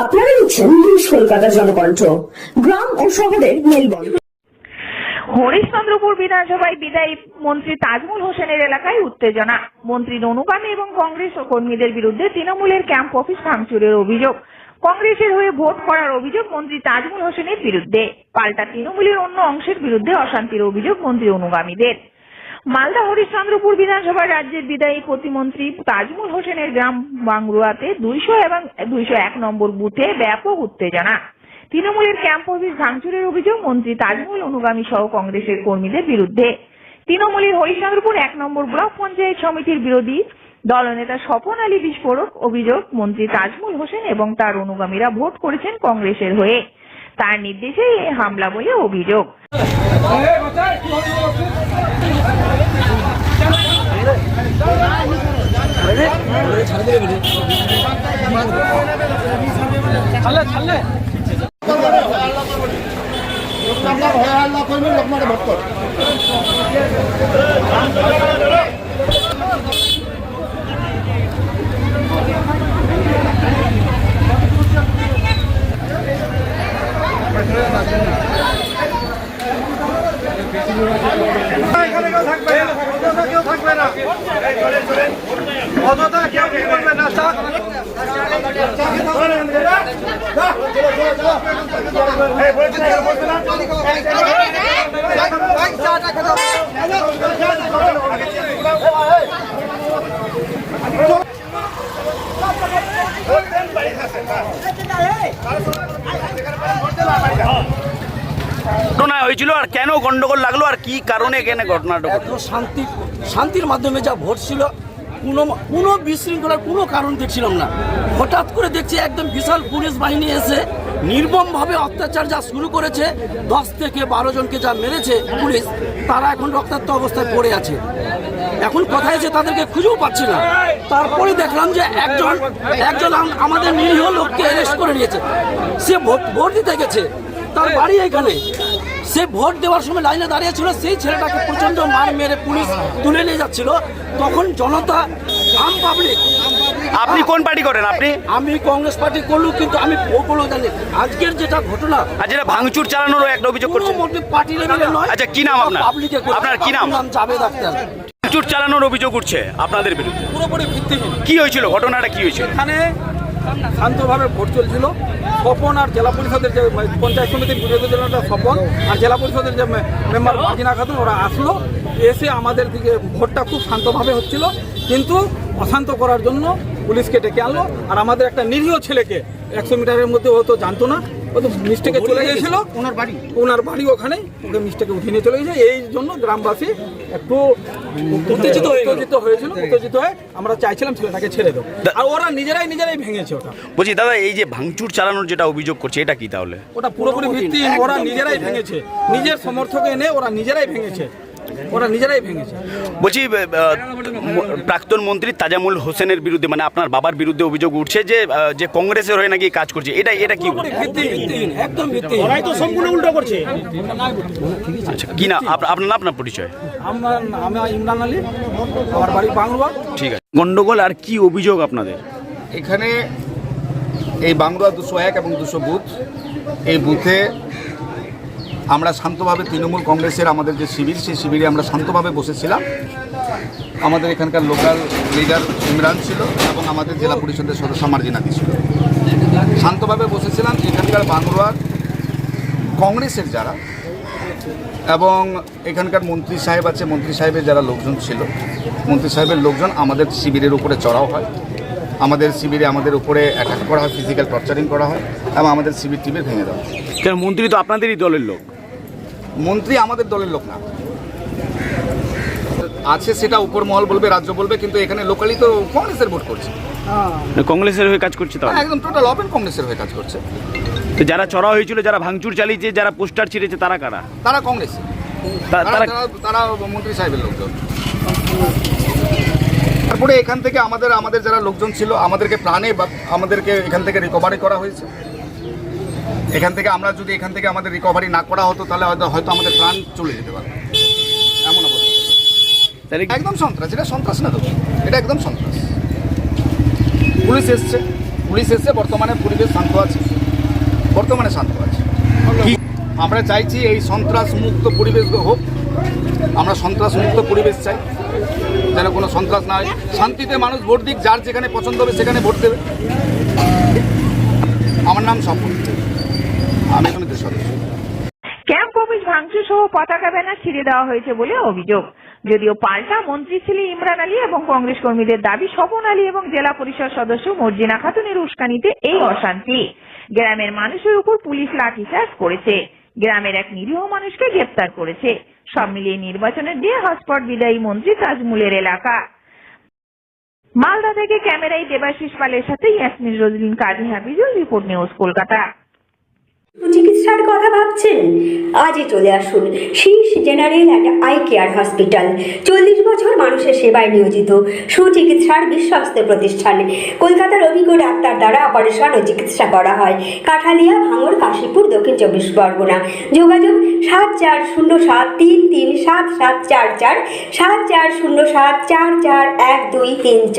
আপনারা দেখছেন নিউজ কলকাতা জনকণ্ঠ, গ্রাম ও শহরের মেলবন্ধন। হরিশ্চন্দ্রপুর বিধানসভায় বিদায়ী মন্ত্রী তাজমুল হোসেনের এলাকায় উত্তেজনা। মন্ত্রীর অনুগামী এবং কংগ্রেস ও কর্মীদের বিরুদ্ধে তৃণমূলের ক্যাম্প অফিস ভাঙচুরের অভিযোগ। কংগ্রেসের হয়ে ভোট করার অভিযোগ মন্ত্রী তাজমুল হোসেনের বিরুদ্ধে। পাল্টা তৃণমূলের অন্য অংশের বিরুদ্ধে অশান্তির অভিযোগ মন্ত্রী অনুগামীদের। মালদা হরিশ্চন্দ্রপুর বিধানসভার রাজ্যের বিদায়ী প্রতিমন্ত্রী তাজমুল হোসেনের গ্রাম বাংরুয়াতে 200 এবং 201 নম্বর বুথে ব্যাপক উত্তেজনা। তৃণমূলের ক্যাম্প অফিস ভাঙচুরের অভিযোগ মন্ত্রী তাজমুল অনুগামী সহ কংগ্রেসের কর্মীদের বিরুদ্ধে। তৃণমূলের হরিশ্চন্দ্রপুর 1 নম্বর ব্লক পঞ্চায়েত সমিতির বিরোধী দলনেতা স্বপন আলী বিস্ফোরক অভিযোগ মন্ত্রী তাজমুল হোসেন এবং তার অনুগামীরা ভোট করেছেন কংগ্রেসের হয়ে, তার নির্দেশে এই হামলা বলে অভিযোগ। ঘটনা হয়েছিল আর কেন গন্ডগোল লাগলো আর কি কারণে এখানে ঘটনাটা ঘটলো? শান্তির মাধ্যমে যা ভোট ছিল, কোনো বিশৃঙ্খলার কোনো কারণ দেখছিলাম না। হঠাৎ করে দেখছি একদম বিশাল পুলিশ বাহিনী এসে নির্মমভাবে অত্যাচার যা শুরু করেছে, 10 থেকে 12 জনকে যা মেরেছে পুলিশ, তারা এখন রক্তাক্ত অবস্থায় পড়ে আছে। এখন কোথায় আছে তাদেরকে খুঁজেও পাচ্ছি না। তারপরে দেখলাম যে একজন আমাদের নিরীহ লোককে অ্যারেস্ট করে নিয়েছে। সে ভোট দিতে গেছে, তার বাড়ি এখানে। সে ভোট দেওয়ার সময় লাইনে দাঁড়িয়ে ছিল, সেই ছেলেটাকে প্রচন্ড মার মেরে পুলিশ তুলে নিয়ে যাচ্ছিল। তখন জনতা, আম পাবলিক। আপনি কোন পার্টি করেন? আমি কংগ্রেস পার্টি করলু, কিন্তু আমি ওগুলো জানি আজকের যেটা ঘটনা, যেটা ভাঙচুর চালানোর একটা অভিযোগ করছে পার্টি লেভেলে নয়। আচ্ছা, কি নাম আপনার? আপনার কি নাম? জাভেদ আখতার। ভাঙচুর চালানোর অভিযোগ উঠছে আপনাদের বিরুদ্ধে, পুরোপুরি ভিত্তিহীন। কি হয়েছিল? ঘটনাটা কি হয়েছিল? এখানে শান্তভাবে ভোট চলছিল। স্বপন আর জেলা পরিষদের যে পঞ্চায়েত সমিতির বিরোধী দলনেতা স্বপন আর জেলা পরিষদের যে মেম্বার মাজিনা খাতুন, ওরা আসলো, এসে আমাদের দিকে ভোটটা খুব শান্তভাবে হচ্ছিল, কিন্তু অশান্ত করার জন্য পুলিশকে ডেকে আনলো। আর আমাদের একটা নিরীহ ছেলেকে 100 মিটারের মধ্যে ও তো জানতো না, ও তো মিস্টেকে চলে গিয়েছিল, ওনার বাড়ি ওখানে, ওকে মিস্টেকে উঠিয়ে নিয়ে চলে গেছে। এই জন্য গ্রামবাসী একটু উত্তেজিত হয়েছিল। উত্তেজিত হয়ে আমরা চাইছিলাম ছেলেটাকে ছেড়ে দেবো, আর ওরা নিজেরাই ভেঙেছে ওটা। বলছি দাদা, এই যে ভাঙচুর চালানোর যেটা অভিযোগ করছে, এটা কি তাহলে? ওটা পুরোপুরি ভিত্তিহীন। ওরা নিজেরাই ভেঙেছে, নিজের সমর্থক এনে ওরা নিজেরাই ভেঙেছে। বলছি, প্রাক্তন মন্ত্রী তাজামুল হোসেনের বিরুদ্ধে, মানে আপনার বাবার বিরুদ্ধে অভিযোগ উঠছে যে কংগ্রেসের হয়ে নাকি কাজ করছে। এটা কি? একদম ভিত্তিহীন, ওরাই তো সম্পূর্ণ উল্টো করছে। আচ্ছা, কি না আপনার পরিচয়? আমি ইমরান আলী, আমার বাড়ি বাংরুয়া। ঠিক আছে। গন্ডগোল আর কি অভিযোগ আপনাদের? এখানে এই বাংরুয়া 201 এবং 200 বুথ, এই বুথে আমরা শান্তভাবে তৃণমূল কংগ্রেসের আমাদের যে শিবির, সেই শিবিরে আমরা শান্তভাবে বসেছিলাম। আমাদের এখানকার লোকাল লিডার ইমরান ছিল এবং আমাদের জেলা পরিষদের সদস্য মার্জিনাদি ছিল। শান্তভাবে বসেছিলাম। এখানকার বাংরুয়ার কংগ্রেসের যারা এবং এখানকার মন্ত্রী সাহেব আছে, মন্ত্রী সাহেবের যারা লোকজন ছিল, মন্ত্রী সাহেবের লোকজন আমাদের শিবিরের উপরে চড়াও হয়। আমাদের শিবিরে আমাদের উপরে অ্যাটাক করা হয়, ফিজিক্যাল টর্চারিং করা হয় এবং আমাদের শিবির টিবির ভেঙে দেওয়া হয়। কেন? মন্ত্রী তো আপনাদেরই দলের লোক। মন্ত্রী আমাদের দলের লোক না, আছে সেটা উপর মহল বলবে, রাজ্য বলবে, কিন্তু এখানে লোকালি তো কংগ্রেসের ভোট করছে। কংগ্রেসের হয়ে কাজ করছে, তাহলে একদম টোটাল ওপেন কংগ্রেসের হয়ে কাজ করছে। তো যারা চড়া হয়েছিল, যারা ভাঙচুর চালিয়েছে, যারা পোস্টার ছিঁড়েছে, তারা কারা? তারা কংগ্রেস, তারা মন্ত্রী সাহেবের লোকজন। তারপরে এখান থেকে আমাদের যারা লোকজন ছিল, আমাদেরকে প্রাণে আমাদেরকে এখান থেকে রিকভারি করা হয়েছে। এখান থেকে আমাদের রিকভারি না করা হতো তাহলে হয়তো আমাদের প্রাণ চলে যেতে পারে এমন অবস্থা। তাহলে কি- একদম সন্ত্রাস, এটা সন্ত্রাস না তো, এটা একদম সন্ত্রাস। পুলিশ এসছে, বর্তমানে পরিবেশ শান্ত আছে, আমরা চাইছি এই সন্ত্রাস মুক্ত পরিবেশ হোক, আমরা সন্ত্রাস মুক্ত পরিবেশ চাই, যেন কোনো সন্ত্রাস না হয়, শান্তিতে মানুষ ভোট দিক, যার যেখানে পছন্দ হবে সেখানে ভোট দেবে। আমার নাম স্বপন, আমি সমিতির সদস্য। ক্যাম্প অফিস ভাঙচুর সহ পতাকা ব্যানার ছিঁড়ে দেওয়া হয়েছে বলে অভিযোগ। যদিও পাল্টা মন্ত্রী ছিলেন ইমরান আলী এবং কংগ্রেস কর্মীদের দাবি স্বপন আলী এবং জেলা পরিষদ সদস্য মর্জিনা খাতুনের উস্কানিতে এই অশান্তি। গ্রামের মানুষের উপর পুলিশ লাঠিচার্জ করেছে, গ্রামের এক নিরীহ মানুষকে গ্রেপ্তার করেছে। সব মিলিয়ে নির্বাচনের দিয়ে হটস্পট বিদায়ী মন্ত্রী তাজমুলের এলাকা। মালদা থেকে ক্যামেরায় দেবাশিস পালের সাথে ইয়াসমিন রোজলিন কাজী হাফিজুল, রিপোর্ট নিউজ, কলকাতা। চিকিৎসার কথা ভাবছেন? আজই চলে আসুন শীর্ষ general and eye care hospital. 40 বছর মানুষের সেবায় নিয়োজিত সুচিকিৎসার বিশ্বস্ত প্রতিষ্ঠান। কলকাতার অভিজ্ঞ ডাক্তার দ্বারা অপারেশন ও চিকিৎসা করা হয়। কাঠালিয়া, ভাঙড়, কাশীপুর, দক্ষিণ 24 পরগনা। যোগাযোগ 7407337744, 7407441234।